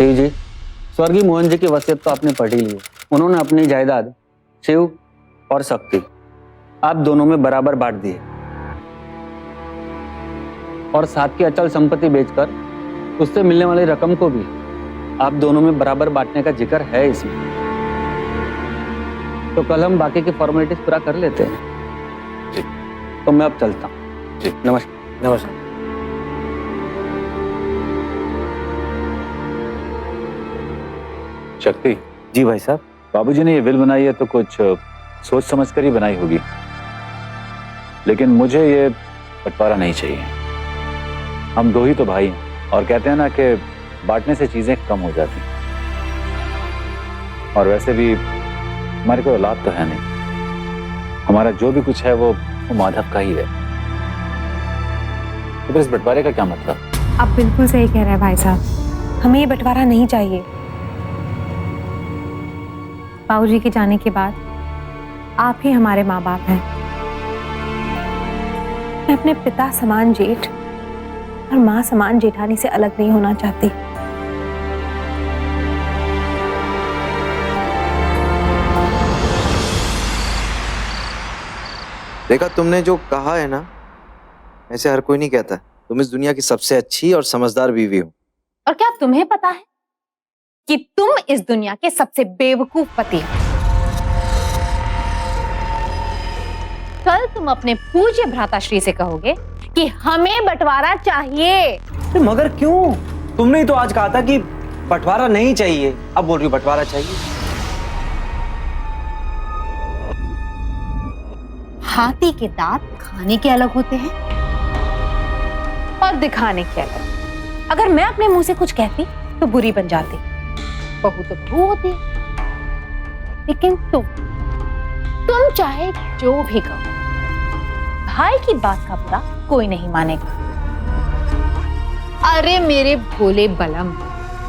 शिव जी, स्वर्गीय मोहन जी की वसीयत तो आपने पढ़ ही ली है। उन्होंने अपनी जायदाद शिव और शक्ति आप दोनों में बराबर बांट दी है और साथ की अचल संपत्ति बेचकर उससे मिलने वाली रकम को भी आप दोनों में बराबर बांटने का जिक्र है इसमें। तो कल हम बाकी की फॉर्मेलिटीज पूरा कर लेते हैं। जी। तो मैं अब चलता हूँ। जी। नमस्कार। नमस्कार। शक्ति जी भाई साहब। बाबूजी ने ये विल बनाई है तो कुछ सोच समझ कर ही बनाई होगी, लेकिन मुझे ये बंटवारा नहीं चाहिए। हम दो ही तो भाई हैं और कहते हैं ना कि बांटने से चीजें कम हो जाती, और वैसे भी हमारे कोई औलाद तो है नहीं। हमारा जो भी कुछ है वो माधव का ही है। तो फिर इस बंटवारे का क्या मतलब? आप बिल्कुल सही कह रहे हैं भाई साहब, हमें ये बंटवारा नहीं चाहिए। बाबूजी के जाने के बाद आप ही हमारे माँ बाप हैं। मैं अपने पिता समान जेठ और माँ समान जेठानी से अलग नहीं होना चाहती। देखा, तुमने जो कहा है ना, ऐसे हर कोई नहीं कहता। तुम इस दुनिया की सबसे अच्छी और समझदार बीवी हो। और क्या तुम्हें पता है कि तुम इस दुनिया के सबसे बेवकूफ पति हो? कल तुम अपने पूज्य भ्राताश्री से कहोगे कि हमें बंटवारा चाहिए। मगर क्यों? तुमने ही तो आज कहा था कि बंटवारा नहीं चाहिए, अब बोल रही हो बंटवारा चाहिए। हाथी के दांत खाने के अलग होते हैं और दिखाने के अलग। अगर मैं अपने मुंह से कुछ कहती तो बुरी बन जाती। बहू तो बहू होती है, लेकिन तुम चाहे जो भी कहो, भाई की बात का बुरा कोई नहीं मानेगा। अरे मेरे भोले बलम,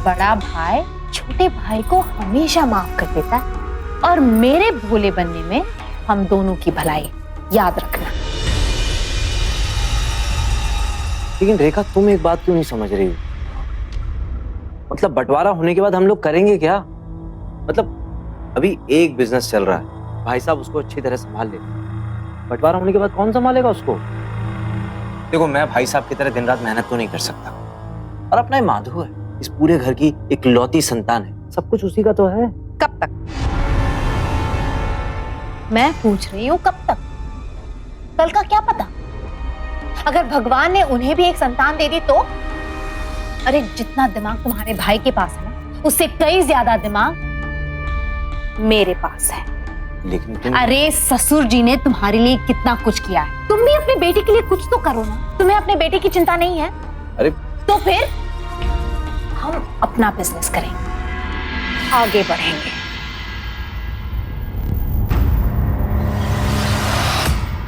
बड़ा भाई छोटे भाई को हमेशा माफ कर देता है और मेरे भोले बनने में हम दोनों की भलाई, याद रखना। लेकिन रेखा, तुम एक बात क्यों नहीं समझ रही हो? मतलब बंटवारा होने के बाद हम लोग करेंगे क्या? मतलब अभी एक बिजनेस चल रहा है, भाई साहब उसको अच्छी तरह संभाल लेते हैं। बंटवारा होने के बाद कौन संभालेगा उसको? देखो, मैं भाई साहब की तरह दिन रात मेहनत तो नहीं कर सकता, और अपना माधव है, इस पूरे घर की इकलौती संतान है, सब कुछ उसी का तो है। कब तक? मैं पूछ रही हूँ कब तक? कल का क्या पता, अगर भगवान ने उन्हें भी एक संतान दे दी तो? अरे जितना दिमाग तुम्हारे भाई के पास है ना, उससे कई ज्यादा दिमाग मेरे पास है। लेकिन अरे ससुर जी ने तुम्हारे लिए कितना कुछ किया है, तुम भी अपने बेटे के लिए कुछ तो करो ना। तुम्हें अपने बेटे की चिंता नहीं है? अरे तो फिर हम अपना बिजनेस करेंगे, आगे बढ़ेंगे।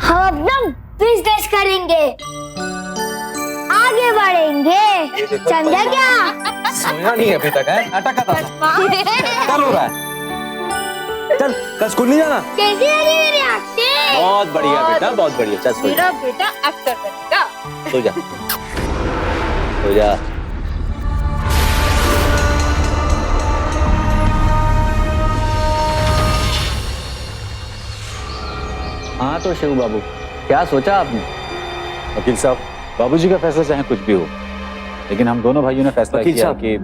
हम एकदम बिजनेस करेंगे, आगे बढ़ेंगे। समझा क्या? समझा नहीं अभी तक है, नाटक का क्या हो रहा है? चल, कल स्कूल नहीं जाना? कैसी लगी मेरी एक्टिंग? बहुत बढ़िया बेटा, बहुत बढ़िया। चल सो जा, बेटा एक्टर बनेगा। सो जा, सो जा। हाँ तो शिव बाबू, क्या सोचा आपने? वकील साहब, बाबूजी का फैसला चाहे कुछ भी हो, लेकिन हम दोनों भाइयों ने फैसला वकील किया साहब, कि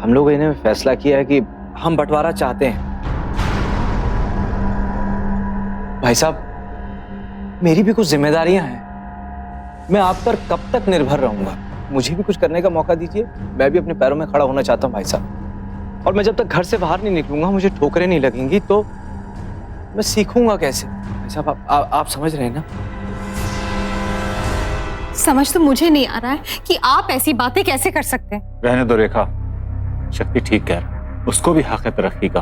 हम लोगों ने फैसला किया है कि हम बंटवारा चाहते हैं। भाई साहब, मेरी भी कुछ जिम्मेदारियां हैं। मैं आप पर कब तक निर्भर रहूंगा? मुझे भी कुछ करने का मौका दीजिए। मैं भी अपने पैरों में खड़ा होना चाहता हूं भाई साहब। और मैं जब तक घर से बाहर नहीं निकलूंगा, मुझे ठोकरें नहीं लगेंगी, तो मैं सीखूंगा कैसे? भाई साहब, आप समझ रहे हैं ना? समझ तो मुझे नहीं आ रहा है कि आप ऐसी बातें कैसे कर सकते हैं। रहने दो रेखा, शक्ति ठीक कह रहा है, उसको भी हक है तरक्की का।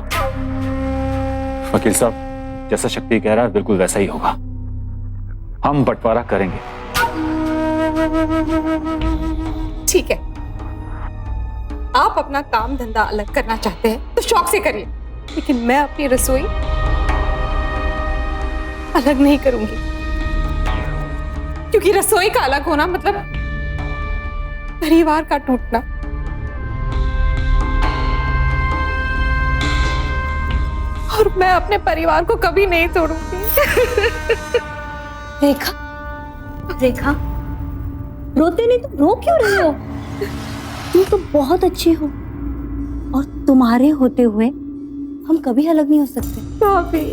वकील साहब, जैसा शक्ति कह रहा है बिल्कुल वैसा ही होगा। हम बंटवारा करेंगे। ठीक है, आप अपना काम धंधा अलग करना चाहते हैं तो शौक से करिए, लेकिन मैं अपनी रसोई अलग नहीं करूंगी, क्योंकि रसोई का अलग होना मतलब परिवार का टूटना। और मैं अपने परिवार को कभी नहीं तोड़ूंगी। रेखा, रेखा, रोते नहीं, तुम रो क्यों रही हो? तुम तो बहुत अच्छी हो और तुम्हारे होते हुए हम कभी अलग नहीं हो सकते। भाभी,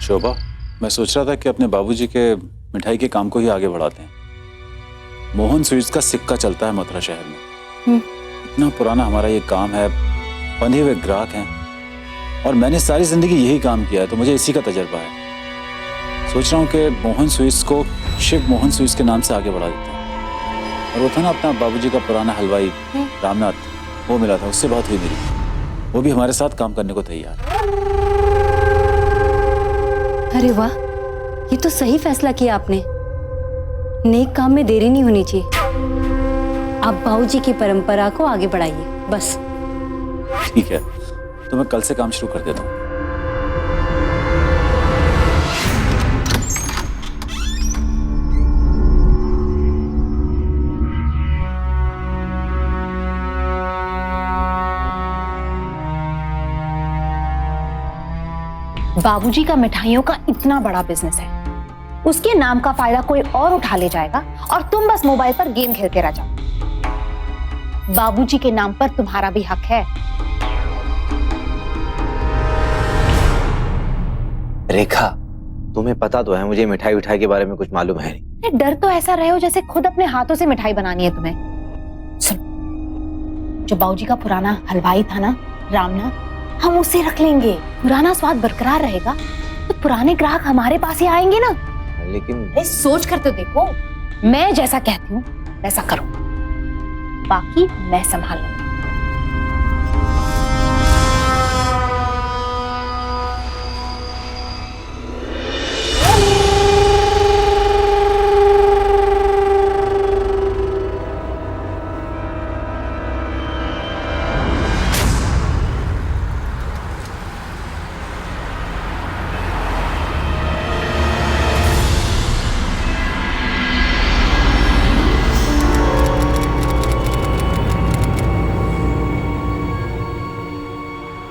शोभा, मैं सोच रहा था कि अपने बाबूजी के मिठाई के काम को ही आगे बढ़ाते हैं। मोहन स्वीट्स का सिक्का चलता है मथुरा शहर में। इतना पुराना हमारा ये काम है, बंधे हुए ग्राहक हैं और मैंने सारी जिंदगी यही काम किया है, तो मुझे इसी का तजर्बा है। सोच रहा हूँ कि मोहन स्वीट्स को शिव मोहन स्वीट्स के नाम से आगे बढ़ा देता हूँ। और वो था ना अपना बाबूजी का पुराना हलवाई रामनाथ, वो मिला था, उससे बात हुई मेरी, वो भी हमारे साथ काम करने को तैयार। अरे वाह, ये तो सही फैसला किया आपने। नेक काम में देरी नहीं होनी चाहिए। आप बाबूजी की परंपरा को आगे बढ़ाइए, बस। ठीक है, तो मैं कल से काम शुरू कर देता हूँ। बाबूजी का मिठाइयों का इतना बड़ा बिजनेस है, उसके नाम का फायदा कोई और उठा ले जाएगा और तुम बस मोबाइल पर गेम खेलते रह जाओ। बाबूजी के नाम पर तुम्हारा भी हक है। रेखा, तुम्हें पता तो है मुझे मिठाई विठाई के बारे में कुछ मालूम है नहीं। डर तो ऐसा रहे हो जैसे खुद अपने हाथों से मिठाई बनानी है तुम्हें। सुन, जो बाबूजी का पुराना हलवाई था ना रामनाथ, हम उसे रख लेंगे। पुराना स्वाद बरकरार रहेगा तो पुराने ग्राहक हमारे पास ही आएंगे ना। लेकिन अरे सोच कर तो देखो, मैं जैसा कहती हूँ वैसा करो, बाकी मैं संभाल लूंगी।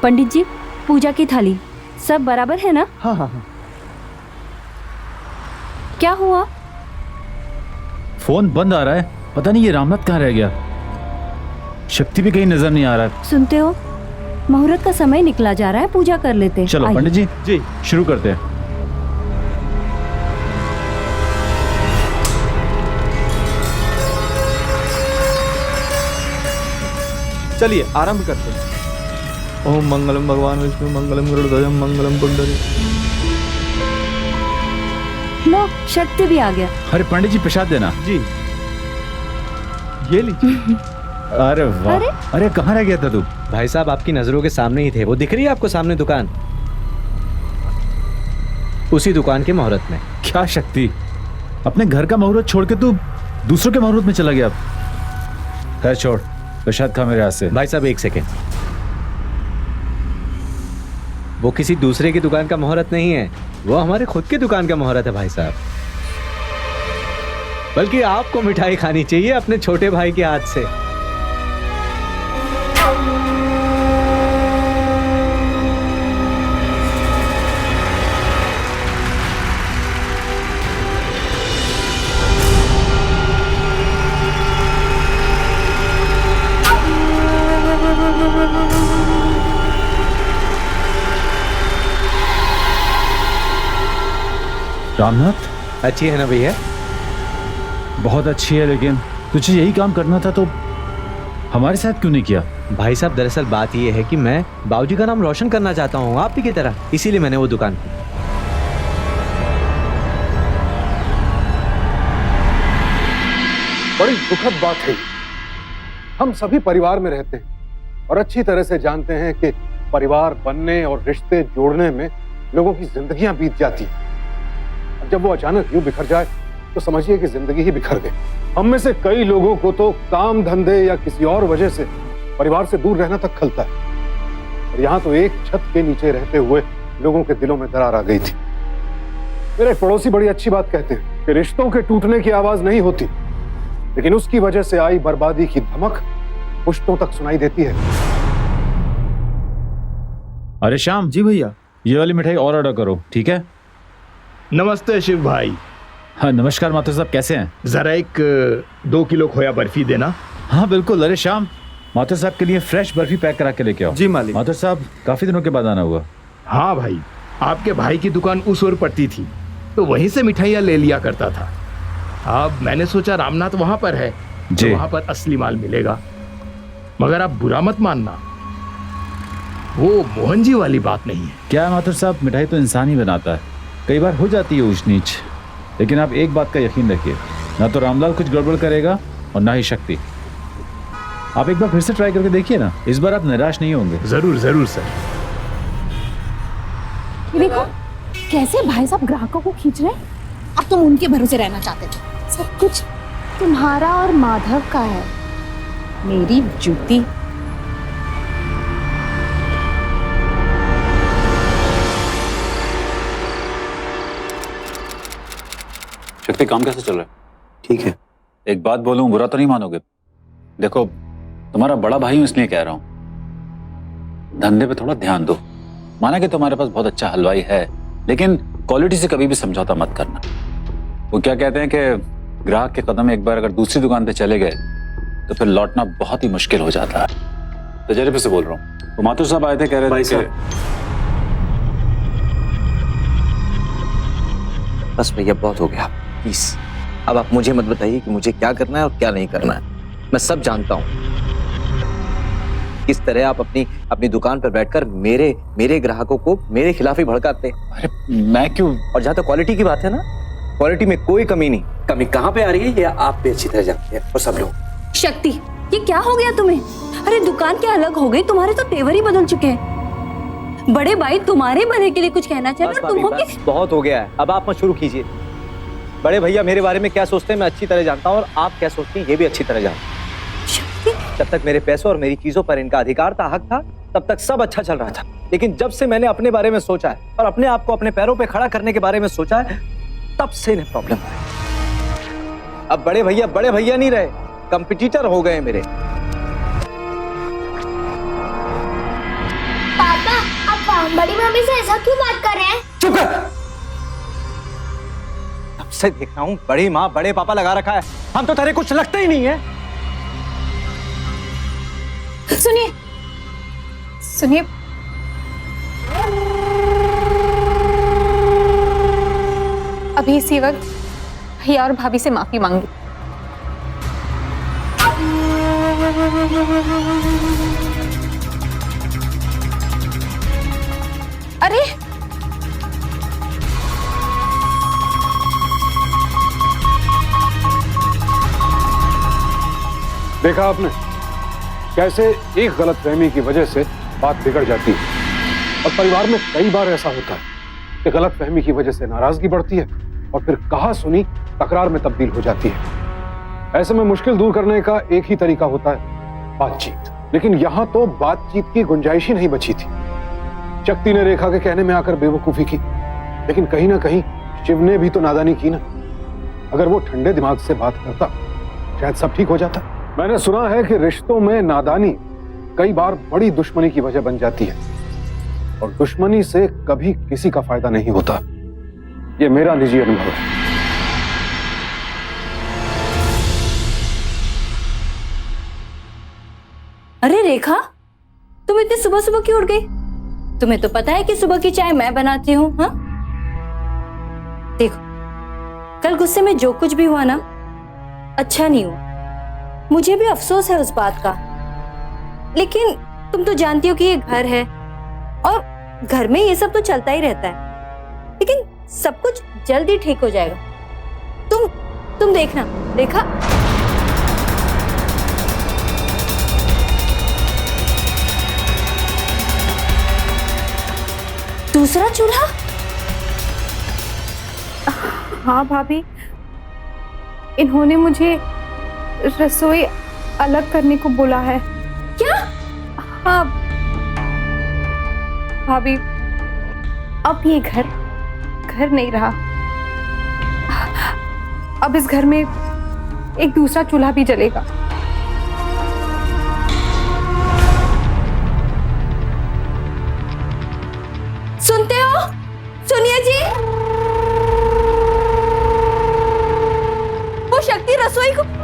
पंडित जी, पूजा की थाली सब बराबर है ना? हाँ हाँ हाँ। क्या हुआ? फोन बंद आ रहा है, पता नहीं ये रामनाथ कहाँ रह गया। शक्ति भी कहीं नजर नहीं आ रहा है। सुनते हो, मुहूर्त का समय निकला जा रहा है, पूजा कर लेते हैं। चलो पंडित जी जी शुरू करते हैं। चलिए आरंभ करते हैं। ओम मंगलम भगवान विष्णु मंगलम गरुड़ध्वजम मंगलम कुंडली। लो, शक्ति भी आ गया। अरे पंडित जी प्रसाद देना। जी ये लीजिए। अरे वाह, अरे कहाँ रह गया था तू? भाई साहब आपकी नजरों के सामने ही थे, वो दिख रही है आपको सामने दुकान, उसी दुकान के मुहूर्त में। क्या शक्ति, अपने घर का मुहूर्त छोड़ के तू दूसरों के मुहूर्त में चला गया। खैर छोड़, प्रसाद खा मेरे हाथ से। भाई साहब एक सेकेंड, वो किसी दूसरे की दुकान का मुहूर्त नहीं है, वो हमारे खुद की दुकान का मुहूर्त है भाई साहब। बल्कि आपको मिठाई खानी चाहिए अपने छोटे भाई के हाथ से। रामनाथ, अच्छी है ना भैया? बहुत अच्छी है, लेकिन तुझे यही काम करना था तो हमारे साथ क्यों नहीं किया? भाई साहब दरअसल बात यह है कि मैं बाबूजी का नाम रोशन करना चाहता हूँ आप ही की तरह, इसीलिए मैंने वो दुकान की। बड़ी दुखद बात है। हम सभी परिवार में रहते हैं और अच्छी तरह से जानते हैं कि परिवार बनने और रिश्ते जोड़ने में लोगों की जिंदगियां बीत जाती हैं। जब वो अचानक यूं बिखर जाए तो समझिए कि जिंदगी ही बिखर गई। हम में से कई लोगों को तो काम धंधे या किसी और वजह से परिवार से दूर रहना तक खलता है, और यहाँ तो एक छत के नीचे रहते हुए लोगों के दिलों में दरार आ गई थी। मेरे एक पड़ोसी बड़ी अच्छी बात कहते हैं कि रिश्तों के टूटने की आवाज नहीं होती, लेकिन उसकी वजह से आई बर्बादी की धमक पुश्तों तक सुनाई देती है। अरे श्याम, जी भैया। ये वाली मिठाई और ऑर्डर करो, ठीक है? नमस्ते शिव भाई। हाँ नमस्कार माथुर साहब, कैसे हैं? जरा एक 2 किलो खोया बर्फी देना। हाँ बिल्कुल। अरे श्याम, माथुर साहब के लिए फ्रेश बर्फी पैक करा के लेके आओ। जी मालिक। माथुर साहब काफी दिनों के बाद आना हुआ। हाँ भाई, आपके भाई की दुकान उस ओर पड़ती थी, तो वहीं से मिठाइयाँ ले लिया करता था। अब मैंने सोचा रामनाथ वहां पर है, तो वहां पर असली माल मिलेगा। मगर आप बुरा मत मानना, वो मोहन जी वाली बात नहीं है। क्या है माथुर साहब, मिठाई तो इंसान ही बनाता है, कई बार हो जाती है ऊंच नीच, लेकिन आप एक बात का यकीन रखिए, ना तो रामलाल कुछ गड़बड़ करेगा और ना ही शक्ति। आप एक बार फिर से ट्राई करके देखिए ना, इस बार आप निराश नहीं होंगे। जरूर जरूर सर। देखो कैसे भाई साहब ग्राहकों को खींच रहे हैं। अब तुम उनके भरोसे रहना चाहते थे। सब कुछ तुम्हारा और माधव का है। मेरी जूती। शक्ति, काम कैसे चल रहा है? ठीक है। एक बात बोलूं, बुरा तो नहीं मानोगे? देखो, तुम्हारा बड़ा भाई हूं इसलिए कह रहा हूं, धंधे पे थोड़ा ध्यान दो। माना कि तुम्हारे पास बहुत अच्छा हलवाई है, लेकिन क्वालिटी से कभी भी समझौता मत करना। वो क्या कहते हैं कि ग्राहक के कदम एक बार अगर दूसरी दुकान पे चले गए तो फिर लौटना बहुत ही मुश्किल हो जाता है। तजर्बे से बोल रहा हूँ। तो माथुर साहब आए थे, कह रहे थे कि बस भैया बहुत हो गया, प्लीज अब आप मुझे मत बताइए कि मुझे क्या करना है और क्या नहीं करना है। मैं सब जानता हूँ किस तरह आप अपनी दुकान पर बैठकर मेरे ग्राहकों को मेरे खिलाफ ही भड़काते। अरे मैं क्यों? और जहाँ तक क्वालिटी की बात है ना, क्वालिटी में कोई कमी नहीं। कमी कहाँ पे आ रही है ये आप पे अच्छी तरह जानते हैं, और सब लोग। शक्ति, ये क्या हो गया तुम्हें? अरे दुकान क्या अलग हो गई, तुम्हारे तो तेवर ही बदल चुके हैं। बड़े भाई तुम्हारे भले के लिए कुछ कहना चाहिए, तुम हो के... बहुत हो गया है, अब आप मत शुरू कीजिए। बड़े भैया मेरे बारे में क्या सोचते हैं मैं अच्छी तरह जानता हूँ, और आप क्या सोचती हैं ये भी अच्छी तरह जानता हूँ। जब तक मेरे पैसों और मेरी चीजों पर इनका अधिकार था, हक था, तब तक सब अच्छा चल रहा था। लेकिन जब से मैंने अपने बारे में सोचा है और अपने आप को अपने पैरों पे खड़ा करने के बारे में सोचा है, तब से इन्हें प्रॉब्लम है। अब बड़े भैया नहीं रहे, कंपटीटर हो गए मेरे। पापा आप बड़ी मम्मी से ऐसा क्यों बात कर रहे हैं? चुप कर। तब से देख रहा हूँ बड़ी माँ बड़े पापा लगा रखा है, हम तो तेरे कुछ लगते ही नहीं है। सुनिए, अभी इसी वक्त भैया और भाभी से माफी मांगी। अरे देखा आपने कैसे एक गलतफहमी की वजह से बात बिगड़ जाती है, और परिवार में कई बार ऐसा होता है कि गलतफहमी की वजह से नाराजगी बढ़ती है और फिर कहा सुनी तकरार में तब्दील हो जाती है। ऐसे में मुश्किल दूर करने का एक ही तरीका होता है, बातचीत। लेकिन यहां तो बातचीत की गुंजाइश ही नहीं बची थी। शक्ति ने रेखा के कहने में आकर बेवकूफी की, लेकिन कहीं ना कहीं शिव ने भी तो नादानी की ना। अगर वो ठंडे दिमाग से बात करता शायद सब ठीक हो जाता। मैंने सुना है कि रिश्तों में नादानी कई बार बड़ी दुश्मनी की वजह बन जाती है, और दुश्मनी से कभी किसी का फायदा नहीं होता। ये मेरा निजी अनुभव है। अरे रेखा, तुम इतनी सुबह सुबह क्यों उठ गई? तुम्हें तो पता है कि सुबह की चाय मैं बनाती हूँ। हाँ देखो, कल गुस्से में जो कुछ भी हुआ ना, अच्छा नहीं हुआ। मुझे भी अफसोस है उस बात का, लेकिन तुम तो जानती हो कि ये घर है और घर में ये सब तो चलता ही रहता है। लेकिन सब कुछ जल्दी ठीक हो जाएगा। तुम देखना रेखा। दूसरा चूल्हा? हाँ भाभी, इन्होंने मुझे रसोई अलग करने को बोला है। क्या? हाँ भाभी, अब ये घर घर नहीं रहा। अब इस घर में एक दूसरा चूल्हा भी जलेगा। सुनते हो? सुनिए जी, वो शक्ति रसोई को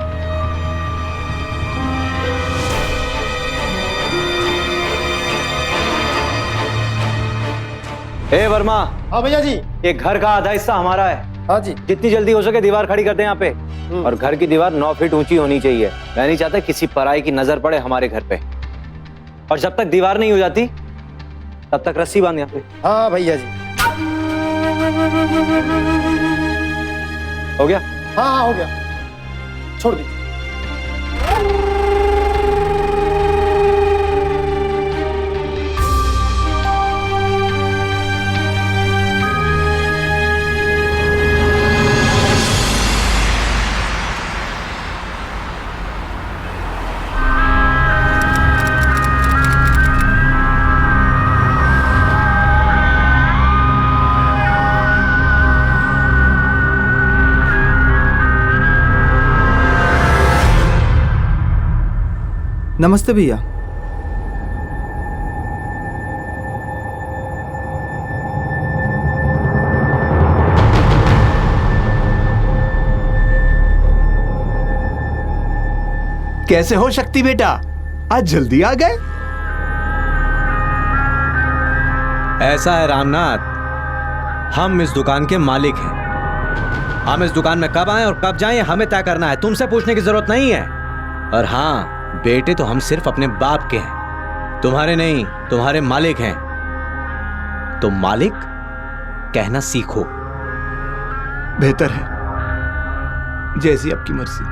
ए वर्मा। हाँ भैया जी। ये घर का आधा हिस्सा हमारा है। हाँ जी। जितनी जल्दी हो सके दीवार खड़ी कर दे यहाँ पे। और घर की दीवार 9 फीट ऊंची होनी चाहिए। मैं नहीं चाहता किसी पराई की नजर पड़े हमारे घर पे। और जब तक दीवार नहीं हो जाती तब तक रस्सी बांध यहाँ पे। हाँ भैया जी। हो गया? हाँ हाँ हो गया, छोड़ दी। नमस्ते भैया। कैसे हो शक्ति बेटा, आज जल्दी आ गए? ऐसा है रामनाथ, हम इस दुकान के मालिक हैं। हम इस दुकान में कब आए और कब जाएं हमें तय करना है, तुमसे पूछने की जरूरत नहीं है। और हाँ, बेटे तो हम सिर्फ अपने बाप के हैं, तुम्हारे नहीं, तुम्हारे मालिक हैं। तो मालिक कहना सीखो। बेहतर है, जैसी आपकी मर्जी।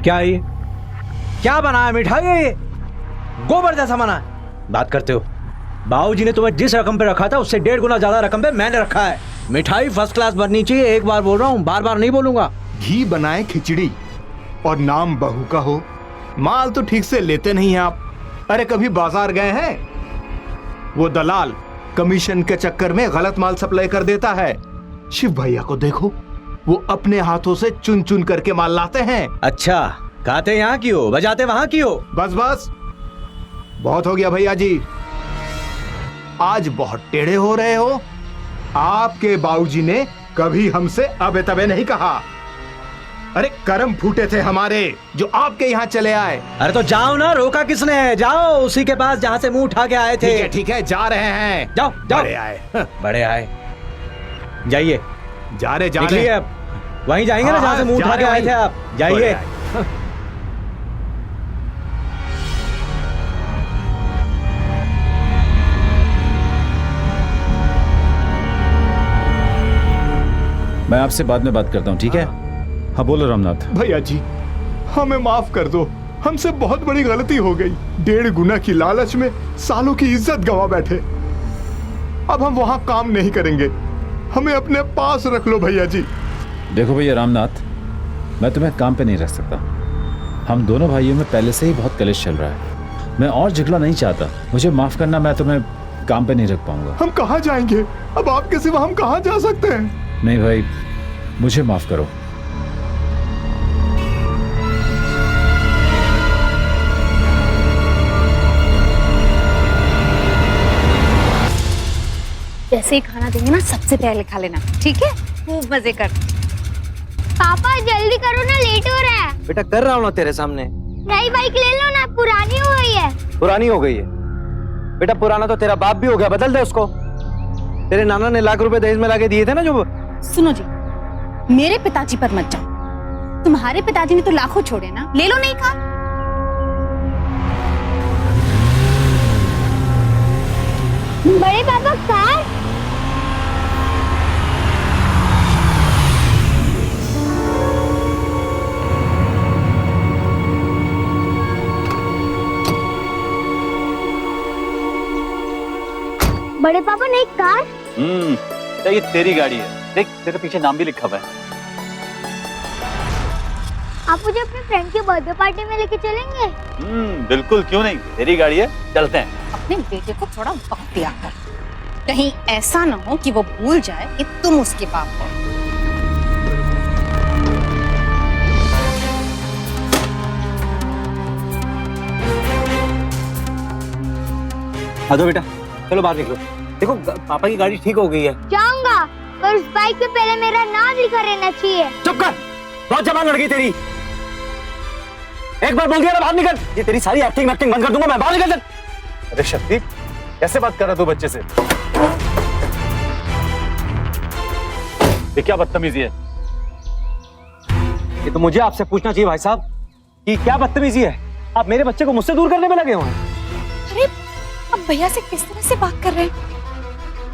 क्या ये क्या बना है? मिठाई है ये? गोबर जैसा बना है। बात करते हो? बाबूजी ने तुम्हें जिस रकम पे रखा था उससे 1.5 गुना ज्यादा रकम पे मैंने रखा है। मिठाई फर्स्ट क्लास बननी चाहिए, एक बार बोल रहा हूँ, बार बार नहीं बोलूंगा। घी बनाए खिचड़ी और नाम बहू का हो। माल तो ठीक से लेते नहीं हैं आप। अरे कभी बाजार गए हैं? वो दलाल कमीशन के चक्कर में गलत माल सप्लाई कर देता है। शिव भैया को देखो, वो अपने हाथों से चुन चुन करके माल लाते हैं। अच्छा, खाते यहाँ की हो, बजाते वहां की हो। बस बस, बहुत हो गया भैया जी। आज बहुत टेढ़े हो रहे हो। आपके बाबूजी ने कभी हमसे अबे तबे नहीं कहा। अरे कर्म फूटे थे हमारे जो आपके यहाँ चले आए। अरे तो जाओ ना, रोका किसने है? जाओ उसी के पास जहाँ से मुंह उठा के आए थे। ठीक है, जा रहे हैं। जाओ जाओ। बड़े आए, बड़े आए। जाइए, जा रहे निकलिए अब। वहीं जाएंगे ना जहाँ से मुंह उठा के आए थे आप। जाइए। मैं आपसे बाद में बात करता हूँ, ठीक है? हाँ बोलो रामनाथ। भैया जी, हमें माफ कर दो, हमसे बहुत बड़ी गलती हो गई। 1.5 गुना की लालच में सालों की इज्जत गंवा बैठे। अब हम वहां काम नहीं करेंगे, हमें अपने पास रख लो भैया जी। देखो भैया रामनाथ, मैं तुम्हें काम पे नहीं रख सकता। हम दोनों भाइयों में पहले से ही बहुत कलेश चल रहा है। मैं और झगड़ा नहीं चाहता, मुझे माफ करना, मैं तुम्हें काम पे नहीं रख पाऊंगा। हम कहाँ जाएंगे? अब आपके सिवा हम कहाँ जा सकते हैं? नहीं भाई, मुझे माफ करो। जैसे ही खाना देंगे ना, सबसे पहले खा लेना, ठीक है? खूब मजे कर। पापा जल्दी करो ना, लेट हो रहा है। बेटा कर रहा हूँ ना तेरे सामने। नई बाइक ले लो ना, पुरानी हो गई है। पुरानी हो गई है? बेटा पुराना तो तेरा बाप भी हो गया, बदल दे उसको। तेरे नाना ने लाख रुपए दहेज में लाके दिए थे ना जो। सुनो जी, मेरे पिताजी पर मत जाओ। तुम्हारे पिताजी ने तो लाखों छोड़े ना, ले लो नहीं खा। बड़े पापा कार। बड़े पापा नई कार। ये तेरी गाड़ी है, देख तेरे पीछे नाम भी लिखा हुआ है। आप मुझे अपने फ्रेंड की बर्थडे पार्टी में लेके चलेंगे? बिल्कुल, क्यों नहीं, तेरी गाड़ी है, चलते हैं। अपने बेटे को थोड़ा वक्त दिया कर, कहीं ऐसा ना हो कि वो भूल जाए कि तुम उसके बाप हो। आ जाओ बेटा, चलो बाहर निकलो। देखो पापा की गाड़ी ठीक हो गई है। जाऊंगा, पर उस बाइक पे पहले मेरा नाम लिखा रहना चाहिए। चुप कर, बहुत जबान लड़ गई तेरी। एक बार बोल दिया ना बाहर निकल, ये तेरी सारी एक्टिंग बंद कर दूंगा मैं। बाहर निकल। अरे शक्ति, कैसे बात कर रहा तू बच्चे से? ये क्या बदतमीजी है? ये तो मुझे आपसे पूछना चाहिए भाई साहब कि क्या बदतमीजी है। आप मेरे बच्चे को मुझसे दूर करने में लगे हुए हैं। अरे अब भैया से किस तरह से बात कर रहे हैं?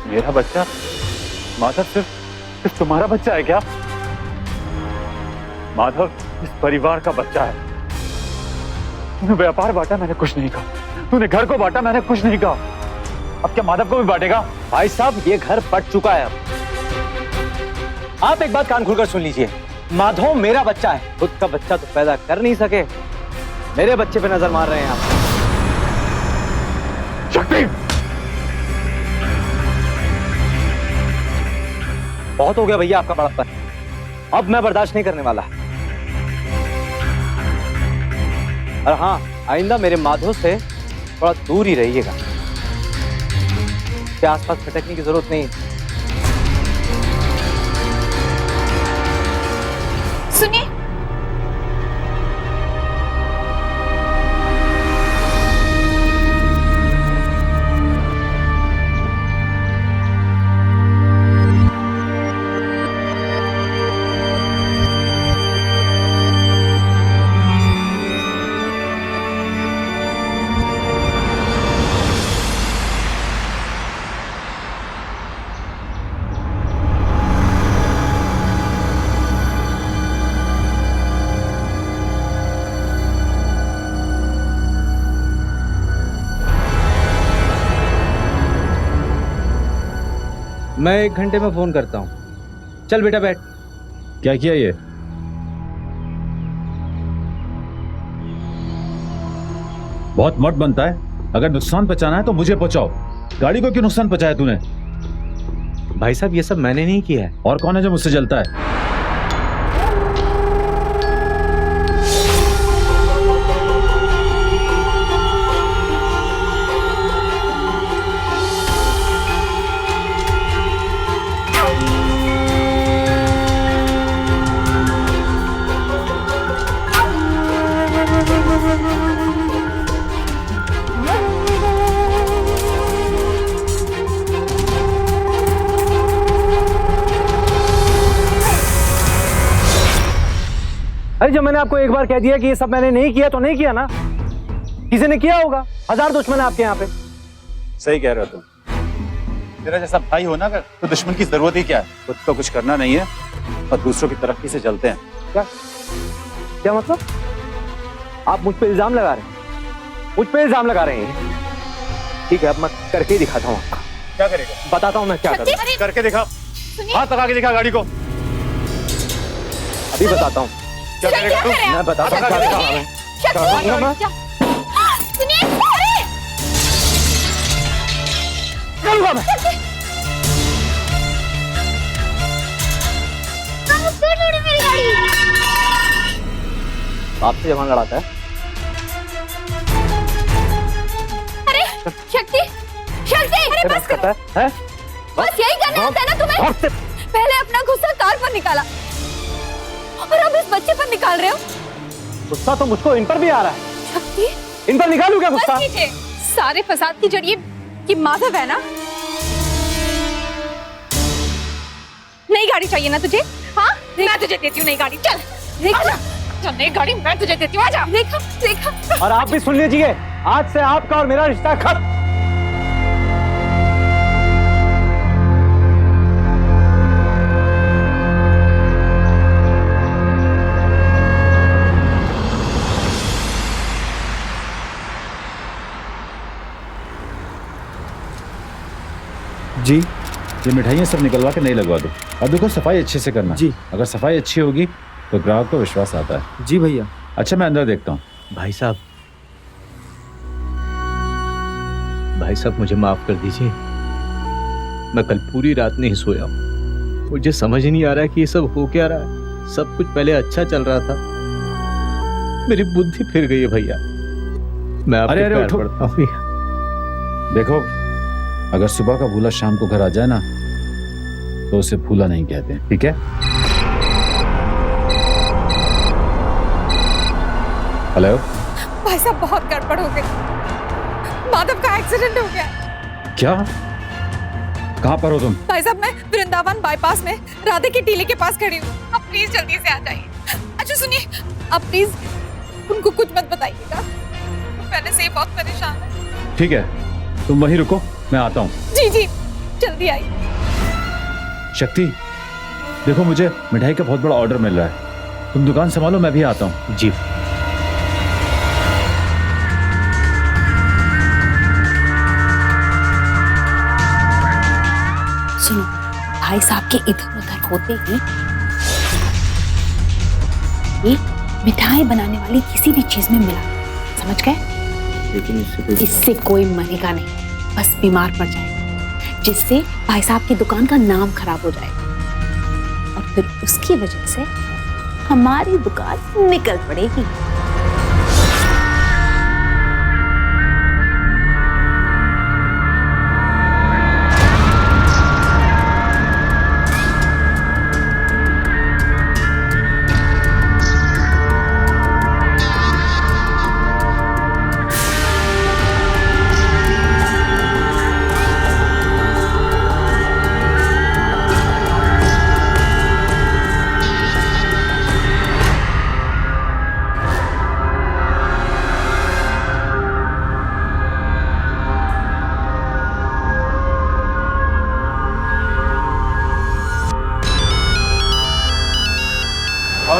मेरा बच्चा माधव सिर्फ तुम्हारा बच्चा है क्या? माधव इस परिवार का बच्चा है। तूने व्यापार बांटा, मैंने कुछ नहीं कहा। तूने घर को बांटा, मैंने कुछ नहीं कहा। अब क्या माधव को भी बांटेगा? भाई साहब ये घर बट चुका है अब। आप एक बात कान खुलकर सुन लीजिए, माधव मेरा बच्चा है। खुद का बच्चा तो पैदा कर नहीं सके, मेरे बच्चे पे नजर मार रहे हैं आप। शक्ति, बहुत हो गया भैया आपका बड़प्पन, अब मैं बर्दाश्त नहीं करने वाला। और हाँ, आइंदा मेरे माधव से थोड़ा दूर ही रहिएगा। के आसपास भटकने की जरूरत नहीं। सुनिए, मैं 1 घंटे में फोन करता हूँ। चल बेटा बैठ। क्या किया ये? बहुत मत बनता है। अगर नुकसान पहुंचाना है तो मुझे पहुंचाओ। गाड़ी को क्यों नुकसान पहुंचाया तूने? भाई साहब ये सब मैंने नहीं किया है। और कौन है जो मुझसे जलता है? अरे जब मैंने आपको एक बार कह दिया कि ये सब मैंने नहीं किया तो नहीं किया ना। किसी ने किया होगा, 1000 दुश्मन है आपके यहाँ पे। सही कह रहे हो तुम। तेरा जैसा भाई हो ना, तो दुश्मन की जरूरत ही क्या है? खुद तो कुछ करना नहीं है और दूसरों की तरक्की से चलते हैं। क्या मतलब? आप मुझ पे इल्जाम लगा रहे हैं? मुझ पे इल्जाम लगा रहे हैं? ठीक है, अब मैं करके ही दिखाता हूँ आपका। क्या करेगा? बताता हूँ मैं क्या करूँ। करके दिखा, हाथ लगा के दिखा गाड़ी को। अभी बताता हूँ क्या करेगा तू? मैं बताता हूँ क्या करूँगा मैं। क्या करूँगा मैं? करूँगा मैं। मेरी गाड़ी आपसे जवान लड़ाता है। अरे शक्ति, शक्ति, अरे बस करो। है? बस यही करना होता है ना तुम्हें? पहले अपना गुस्सा कार पर निकाला और अब इस बच्चे पर निकाल रहे हो। गुस्सा तो मुझको इन पर भी आ रहा है। शक्ति, इन पर निकालूं क्या गुस्सा? बस कीजिए। सारे फसाद की जड़ ये माधव है ना? नई गाड़ी चाहिए ना तुझे? हाँ, मैं तुझे देती हूँ नई गाड़ी। चल रेखा, चल नई गाड़ी मैं तुझे देती हूँ। आजा रेखा, रेखा। और आप भी सुन लीजिए, आज से आपका और मेरा रिश्ता खत्म। जी, ये मिठाइयाँ सब निकलवा के नहीं लगवा दो। अब देखो सफाई अच्छे से करना। जी। अगर सफाई अच्छी होगी तो ग्राहक को विश्वास आता है। जी भैया। अच्छा, मैं अंदर देखता हूँ। भाई साहब मुझे माफ कर दीजिए। मैं कल पूरी रात नहीं सोया। मुझे समझ नहीं आ रहा है कि ये सब हो क्या रहा है। सब कुछ पहले अच्छा चल रहा था, मेरी बुद्धि फिर गई है भैया। मैं आपके अरे पैर उठो। पड़ता हूँ भैया। देखो, अगर सुबह का भूला शाम को घर आ जाए ना तो उसे भूला नहीं कहते, ठीक है? हेलो भाई साहब बहुत गड़बड़ हो गई। माधव का एक्सीडेंट हो गया। क्या? कहाँ पर हो तुम? भाई साहब मैं वृंदावन बाईपास में राधे की टीले के पास खड़ी हूँ। आप प्लीज जल्दी से आ जाइए। अच्छा सुनिए, आप प्लीज उनको कुछ मत बताइएगा। वो पहले से ही बहुत परेशान है। ठीक है, तुम वहीं रुको, मैं आता हूँ। जी जी जल्दी आइए। शक्ति, देखो मुझे मिठाई का बहुत बड़ा ऑर्डर मिल रहा है, तुम दुकान संभालो, मैं भी आता हूँ। जी। सुनो, भाई साहब के इधर उधर होते ही ये मिठाई बनाने वाली किसी भी चीज में मिला, समझ गए? लेकिन इससे कोई मरेगा नहीं, बस बीमार पड़ जाएगा, जिससे भाई साहब की दुकान का नाम खराब हो जाएगा और फिर उसकी वजह से हमारी दुकान निकल पड़ेगी।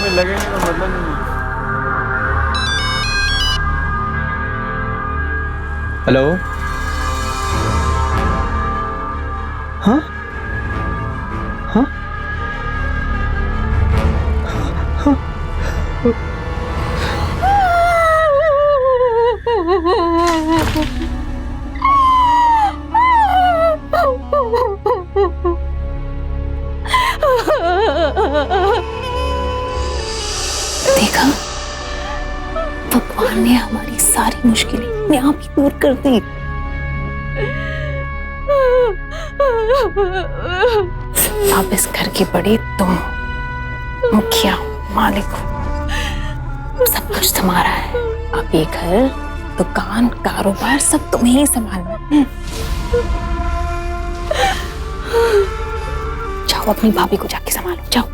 लगेंगे तो मतलब नहीं। हेलो। हाँ हाँ हाँ। देखा, भगवान ने हमारी सारी मुश्किलें अपने आप ही दूर कर दी। अब इस घर के बड़े तुम हो, मुखिया हो, मालिक हो, सब कुछ तुम्हारा है। अब ये घर, दुकान, कारोबार सब तुम्हें ही संभालना है। जाओ अपनी भाभी को जाके संभालो, जाओ।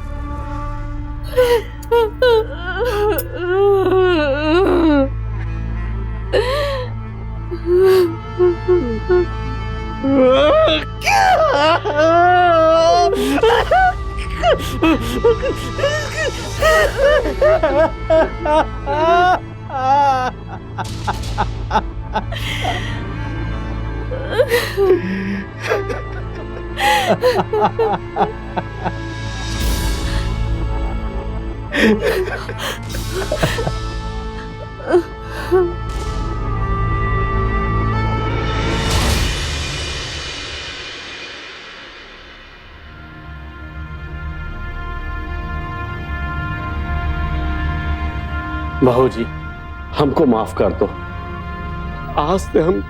बहू जी, हमको माफ कर दो। आज से हम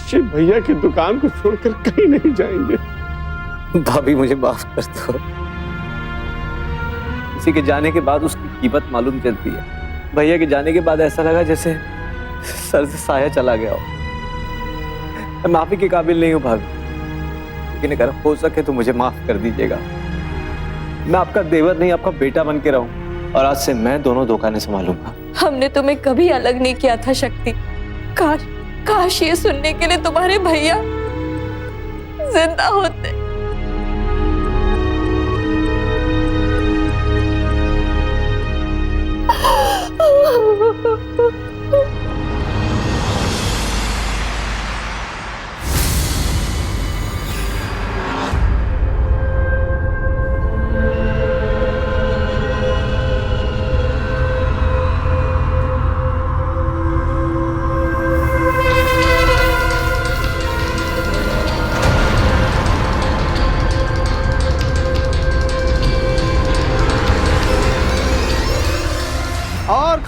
शिव भैया की दुकान को छोड़कर कहीं नहीं जाएंगे। भाभी मुझे माफ कर दो। किसी के जाने के बाद उसकी कीमत मालूम चलती है। भैया के जाने के बाद ऐसा लगा जैसे सर से साया चला गया हो। मैं माफी के काबिल नहीं हूँ भाभी, लेकिन अगर हो सके तो मुझे माफ कर दीजिएगा। मैं आपका देवर नहीं, आपका बेटा बन के रहूं और आज से मैं दोनों दुकानें संभालूंगा। हमने तुम्हें कभी अलग नहीं किया था शक्ति। काश ये सुनने के लिए तुम्हारे भैया जिंदा होते।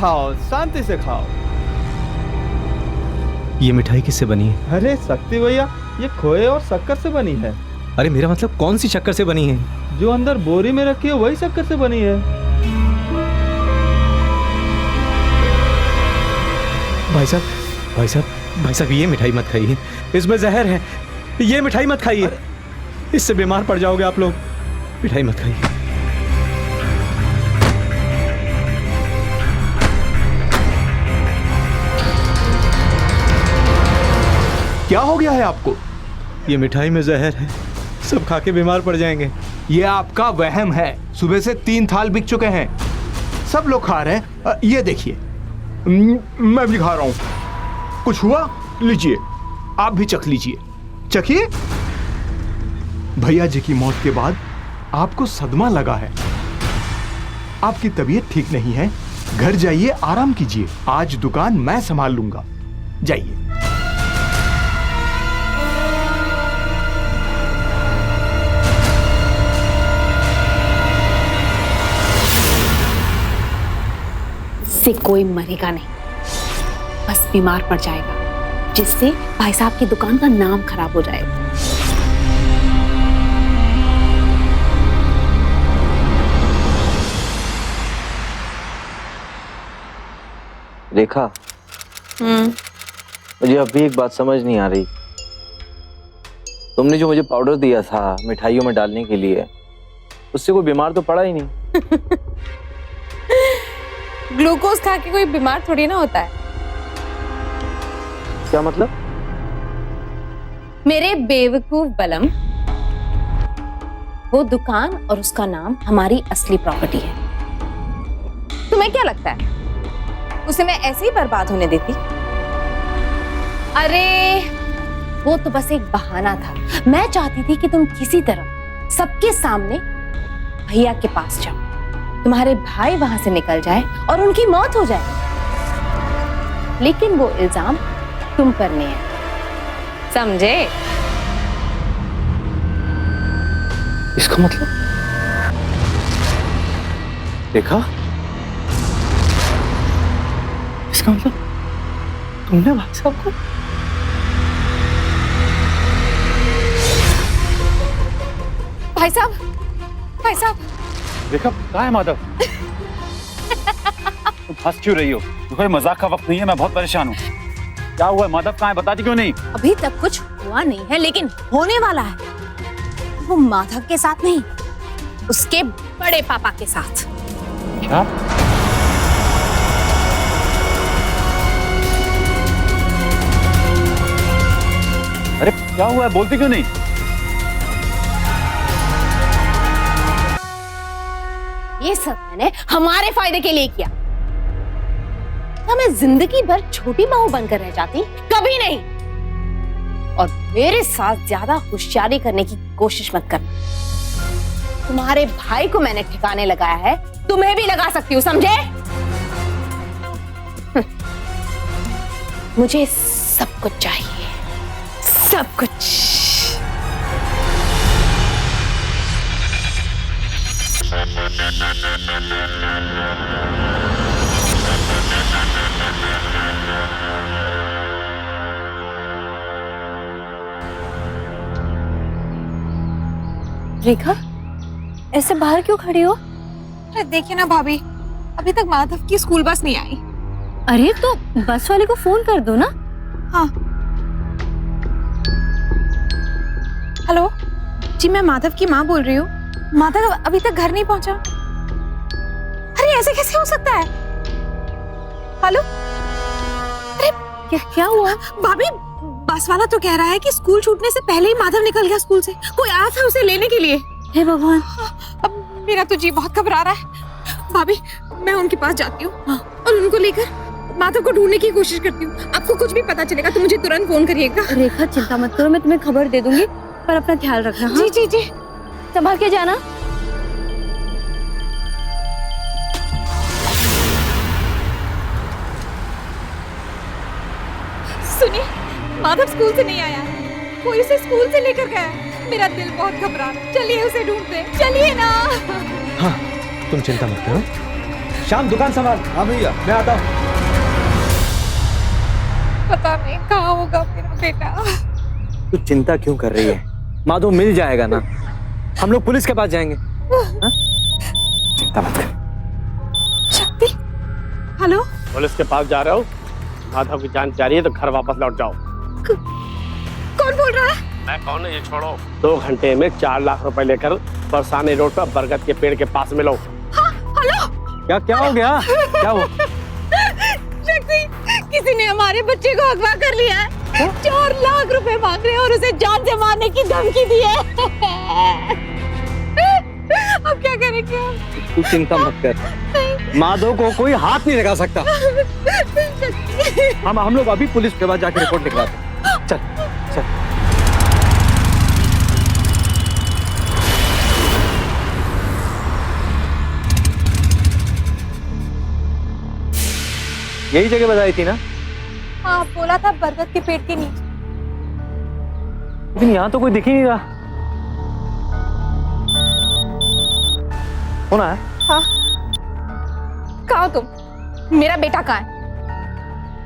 खाओ, शांति से खाओ। ये मिठाई किससे बनी है? अरे शक्ति भैया, ये खोए और शक्कर से बनी है। अरे मेरा मतलब कौन सी शक्कर से बनी है? जो अंदर बोरी में रखी है वही शक्कर से बनी है। भाई साहब, भाई साहब, भाई साहब, ये मिठाई मत खाइए, इसमें जहर है। ये मिठाई मत खाइए, इससे बीमार पड़ जाओगे आप लोग। मिठाई मत खाइए। क्या हो गया है आपको? ये मिठाई में जहर है, सब खा के बीमार पड़ जाएंगे। ये आपका वहम है। सुबह से 3 थाल बिक चुके हैं, सब लोग खा रहे हैं। ये देखिए, मैं भी खा रहा हूं। कुछ हुआ? लीजिए, आप भी चख लीजिए, चखिए। भैया जी की मौत के बाद आपको सदमा लगा है, आपकी तबीयत ठीक नहीं है, घर जाइए, आराम कीजिए। आज दुकान मैं संभाल लूंगा, जाइए। इससे कोई मरेगा नहीं, बस बीमार पड़ जाएगा, जिससे भाई साहब की दुकान का नाम खराब हो जाएगा। रेखा, मुझे अभी एक बात समझ नहीं आ रही। तुमने जो मुझे पाउडर दिया था मिठाइयों में डालने के लिए, उससे कोई बीमार तो पड़ा ही नहीं। ग्लूकोज खा के कोई बीमार थोड़ी ना होता है। क्या मतलब? मेरे बेवकूफ बलम, वो दुकान और उसका नाम हमारी असली प्रॉपर्टी है। तुम्हें क्या लगता है उसे मैं ऐसे ही बर्बाद होने देती? अरे वो तो बस एक बहाना था। मैं चाहती थी कि तुम किसी तरह सबके सामने भैया के पास जाओ, तुम्हारे भाई वहां से निकल जाए और उनकी मौत हो जाए। लेकिन वो इल्जाम तुम पर नहीं है, समझे? इसका मतलब? देखा, इसका मतलब तुमने भाई साहब को? भाई साहब, भाई साहब। देखा, कहाँ है माधव? तुम हंस क्यों रही हो? कोई मजाक का वक्त नहीं है, मैं बहुत परेशान हूँ। क्या हुआ? माधव कहाँ है? बताती क्यों नहीं? अभी तक कुछ हुआ नहीं है, लेकिन होने वाला है। वो माधव के साथ नहीं, उसके बड़े पापा के साथ। क्या? अरे क्या हुआ है? बोलती क्यों नहीं? ये सब मैंने हमारे फायदे के लिए किया। क्या मैं जिंदगी भर छोटी बहू बनकर रह जाती? कभी नहीं। और मेरे साथ ज्यादा होशियारी करने की कोशिश मत करना। तुम्हारे भाई को मैंने ठिकाने लगाया है, तुम्हें भी लगा सकती हूँ, समझे? मुझे सब कुछ चाहिए, सब कुछ। रेखा, ऐसे बाहर क्यों खड़ी हो? अरे देखिए ना भाभी, अभी तक माधव की स्कूल बस नहीं आई। अरे तो बस वाले को फोन कर दो ना। हाँ। हेलो जी, मैं माधव की माँ बोल रही हूँ। माधव अभी तक घर नहीं पहुंचा। अरे ऐसे कैसे हो सकता है? हेलो, अरे क्या हुआ? भाभी, बस वाला तो कह रहा है कि स्कूल छूटने से पहले ही माधव निकल गया स्कूल से। कोई आया था उसे लेने के लिए। हे भगवान, अब मेरा तो जी बहुत घबरा रहा है। भाभी, मैं उनके पास जाती हूँ और उनको लेकर माधव को ढूंढने की कोशिश करती हूँ। आपको कुछ भी पता चलेगा तो मुझे तुरंत फोन करिएगा। रेखा चिंता मत करो, मैं तुम्हें खबर दे दूंगी, पर अपना ख्याल रखना। हाँ? जी जी जी, संभाल के जाना। सुनिए, माधव स्कूल से नहीं आया है, कोई उसे स्कूल से लेकर गया है। मेरा दिल बहुत घबरा रहा है। चलिए उसे ढूंढते, चलिए ना। हाँ, तुम चिंता मत करो, श्याम दुकान संभाल। हाँ भैया मैं आता हूँ। पता नहीं कहाँ होगा मेरा बेटा। तू चिंता क्यों कर रही है? माधव मिल जाएगा ना, हम लोग पुलिस के पास जाएंगे। हा? चिंता मत कर। शक्ति, हेलो। पुलिस के पास जा रहे हो? माधव की जान जा रही है तो घर वापस लौट जाओ। कौन बोल रहा है? मैं कौन है ये छोड़ो। 2 घंटे में 4 लाख रुपए लेकर बरसाने रोड पर बरगद के पेड़ के पास मिलो। हाँ, हेलो। क्या हो गया? क्या हुआ? शक्ति, किसी ने हमारे बच्चे को अगवा कर लिया है। 4 लाख रुपए मांग रहे हैं और उसे जान से मारने की धमकी दी है। अब क्या करेंगे हम? तू चिंता मत कर, माधव को कोई हाथ नहीं लगा सकता। हम लोग अभी पुलिस के पास जाके रिपोर्ट लिखवाते हैं। चल चल। यही जगह बताई थी ना? हाँ, बोला था बरगद के पेड़ के नीचे। लेकिन यहाँ तो कोई दिख ही नहीं रहा। कौन है? हाँ, कहाँ हो तुम? मेरा बेटा कहाँ है?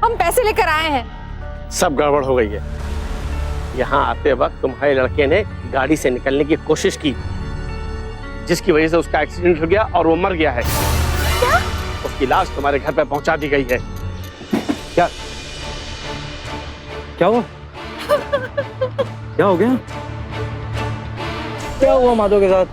हम पैसे लेकर आए हैं। सब गड़बड़ हो गई है। यहाँ आते वक्त तुम्हारे लड़के ने गाड़ी से निकलने की कोशिश की, जिसकी वजह से उसका एक्सीडेंट हो गया और वो मर गया है। क्या? उसकी लाश तुम्हारे घर पे पहुंचा दी गई है। क्या हुआ? क्या हो गया? क्या हुआ माधव के साथ?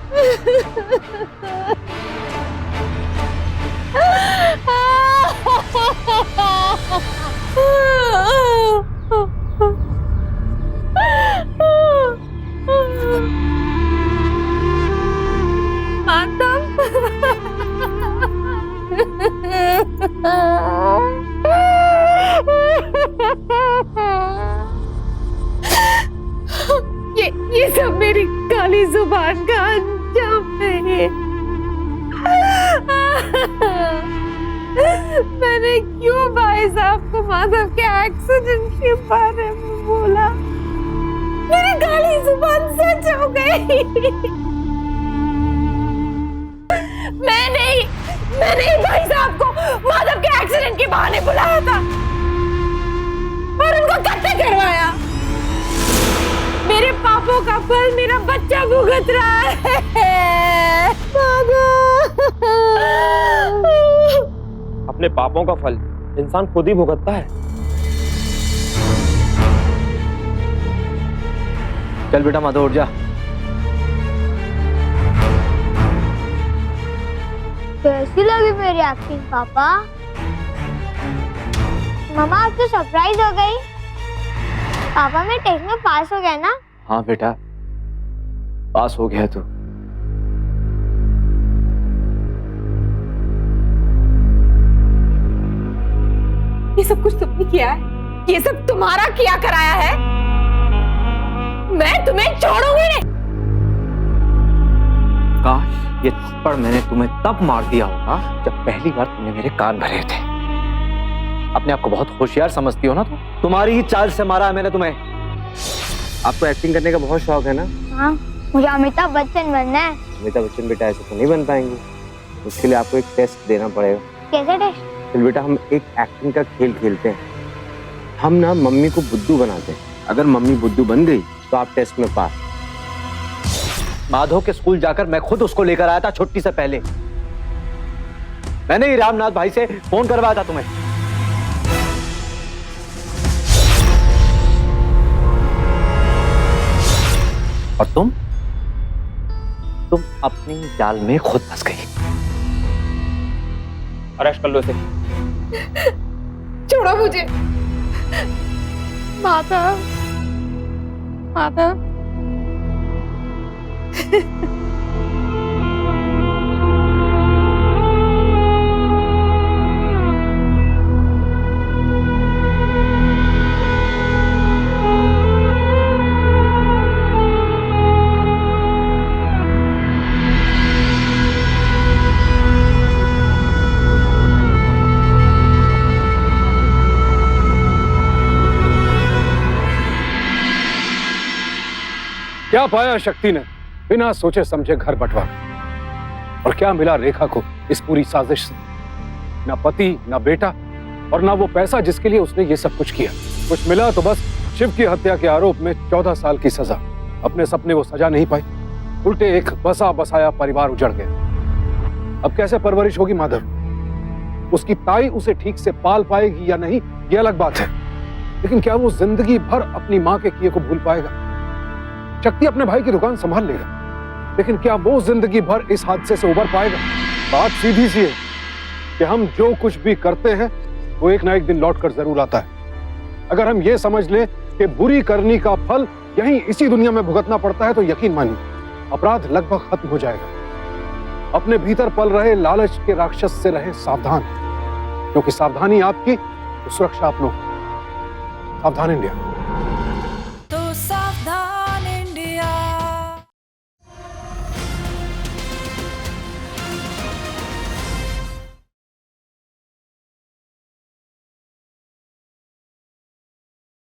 ये सब मेरी काली जुबान का अंजाम है। मैंने क्यों भाई साहब को माधव के एक्सीडेंट के बारे में बोला? मेरी काली जुबान सच हो गई। मैंने भाई साहब को माधव के एक्सीडेंट के बहाने बुलाया था और उनको कत्ल करवाया। मेरे पापों का फल मेरा बच्चा भुगत रहा है। अपने पापों का फल इंसान खुद ही भुगतता है। चल बेटा माधव उठ जा। कैसी लगी मेरी एक्टिंग पापा? मम्मा आप तो सरप्राइज हो गई। पापा मैं टेस्ट में पास हो गया ना? हाँ बेटा, पास हो गया तू। ये सब कुछ तुमने किया है? ये सब तुम्हारा किया कराया है? मैं तुम्हें छोड़ूंगी नहीं। काश ये थप्पड़ मैंने तुम्हें तब मार दिया होगा जब पहली बार तुमने मेरे कान भरे थे। अपने आप को बहुत होशियार समझती हो ना तुम? तुम्हारी ही चाल से मारा है मैंने तुम्हें। आपको एक्टिंग करने का बहुत शौक है ना? हाँ, मुझे अमिताभ बच्चन बनना है। अमिताभ बच्चन बेटा ऐसे तो नहीं बन पाएंगे। उसके लिए आपको एक टेस्ट देना पड़ेगा। कैसे टेस्ट? चल बेटा हम एक एक्टिंग का खेल खेलते हैं। हम ना मम्मी को बुद्धू बनाते हैं। अगर मम्मी बुद्धू बन गई तो आप टेस्ट में पास। माधव के स्कूल जाकर मैं खुद उसको लेकर आया था छुट्टी से पहले। मैंने ही रामनाथ भाई से फोन करवाया था तुम्हें। और तुम अपनी जाल में खुद फंस गई। अरेस्ट कर लो इसे। छोड़ो मुझे। माधव, माधव। क्या पाया शक्ति ने बिना सोचे समझे घर बंटवा, और क्या मिला रेखा को इस पूरी साजिश से? ना पति, ना बेटा, और ना वो पैसा जिसके लिए उसने ये सब कुछ किया। कुछ मिला तो बस शिव की हत्या के आरोप में 14 साल की सजा। अपने सपने वो सजा नहीं पाई, उल्टे एक बसा बसाया परिवार उजड़ गया। अब कैसे परवरिश होगी माधव? उसकी ताई उसे ठीक से पाल पाएगी या नहीं, ये अलग बात है, लेकिन क्या वो जिंदगी भर अपनी मां के किए को भूल पाएगा? शक्ति अपने भाई की दुकान संभाल लेगा, लेकिन क्या वो जिंदगी भर इस हादसे से उबर पाएगा? बात सीधी सी है कि हम जो कुछ भी करते हैं वो एक ना एक दिन लौट कर जरूर आता है। अगर हम ये समझ लें कि बुरी करनी का फल यहीं इसी दुनिया में भुगतना पड़ता है, तो यकीन मानिए अपराध लगभग खत्म हो जाएगा। अपने भीतर पल रहे लालच के राक्षस से रहे सावधान, क्योंकि सावधानी आपकी तो सुरक्षा आप लोग। सावधान इंडिया।